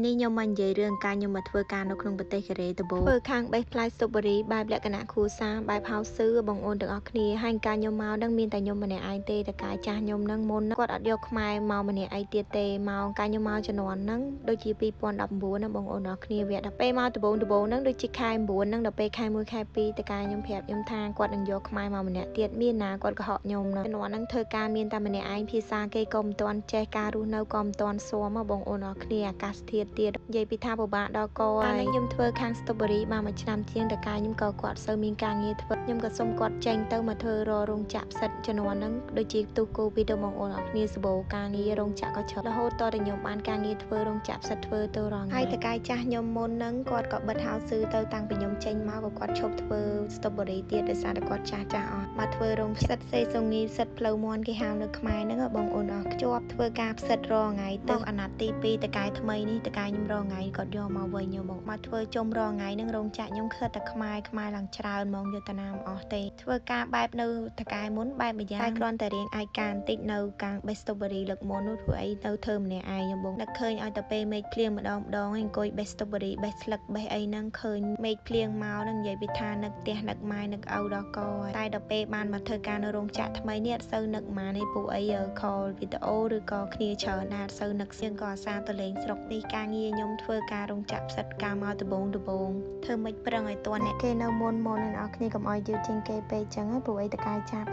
នេះខ្ញុំមកនិយាយរឿងការខ្ញុំមកធ្វើការនៅក្នុងប្រទេសកូរ៉េត្បូងធ្វើខាងបេះផ្លែស្ទ្រូប៊េរីបែបលក្ខណៈគ្រួសារបែបហៅស៊ឺបងអូនទាំងអស់គ្នាហើយការខ្ញុំមកនឹងមានតែខ្ញុំម្នាក់ឯងទេតែកាយចាស់ខ្ញុំនឹងមុនគាត់អត់យកខ្មែរមកម្នាក់ឯងទៀតទេមកការខ្ញុំមកជំនាន់ហ្នឹងដូចជា2019ណាបងអូនទាំងអស់គ្នាវាដល់ពេលមកត្បូងហ្នឹងដូចជាខែ9ហ្នឹងដល់ពេលខែ1ខែ2តែកាយខ្ញុំប្រាប់ខ្ញុំថាគាត់នឹងយកខ្មែរមកម្នាក់ទៀតមានណាគាត់កុហកខ្ញុំជំនាន់ហ្នឹងធ្វើការមានតែម្នាក់ឯងភាសាគេក៏មិនទាន់ចេះការរស់នៅក៏មិនទាន់ស៊ាំបងអូនទាំងអស់គ្នាអាកាសធាតុទៀតនិយាយពីថាពិបាកដល់កហើយខ្ញុំធ្វើខាង strawberry បានមួយឆ្នាំជាងតែកាយខ្ញុំក៏គាត់សូវមានការងារធ្វើខ្ញុំក៏សុំគាត់ចេញទៅមកធ្វើរោងចក្រផ្សិតជំនាន់ហ្នឹងដូចជាទុះគូពីទៅបងអូនទាំងអស់គ្នាសបោការងាររោងចក្រក៏ច្រើនរហូតតតែខ្ញុំបានការងារធ្វើរោងចក្រផ្សិតធ្វើទៅរងហើយតែកាយចាស់ខ្ញុំមុនហ្នឹងគាត់ក៏បិទហៅស៊ឺទៅតាំងពីខ្ញុំចេញមកក៏គាត់ឈប់ធ្វើ strawberry ទៀតដោយសារតែគាត់ចាស់អស់មកធ្វើរោងផ្សិតសេសុងីផ្សិតផ្លូវមន់គេហៅនៅខ្មែរហ្នឹងបងអូនអស់ខ្ជាប់ធ្វើការផ្សិតរងថ្ងៃទៅអាណត្តិទី2តកាយថ្មីនេះតកាយខ្ញុំរងថ្ងៃគាត់យកមកវិញខ្ញុំមកធ្វើជុំរងថ្ងៃហ្នឹងរោងចក្រខ្ញុំខិតតែខ្មែរឡើងច្រើនហ្មងយកតាណាមអស់ទេធ្វើការបែបនៅតកាយមុនបែបម្យ៉ាងតែគ្រាន់តែរៀងឯកាបន្តិចនៅកាំង best strawberry លើកមុននោះធ្វើអីទៅធ្វើម្នាក់ឯងបងនឹកឃើញឲ្យតែពេលមេឃភ្លៀងម្ដងអង្គុយ best strawberry best ស្លឹក best អីហ្នឹងឃើញមេឃភ្លៀងមកហ្នឹងនិយាយពីថានឹកផ្ទះនឹកម៉ែនឹកឪដល់កតែដល់ពេលបានមកធ្វើការនៅរោងចក្រថ្មីនេះអត់សូវនឹកម៉ានេះពួកអី call វីដេអូឬក៏គ្នាច្រើនណាស់អត់សូវនឹកសៀងក៏អាសាទៅលេងស្រុកនេះការងារខ្ញុំធ្វើការរោងចក្រផ្សិតការមកដំបងធ្វើមិនប្រឹងឲ្យតន់អ្នកគេនៅមុនអ្នកនរគ្នាកុំឲ្យយឺតជាងគេពេកចឹងព្រោះអីតកាយចាប់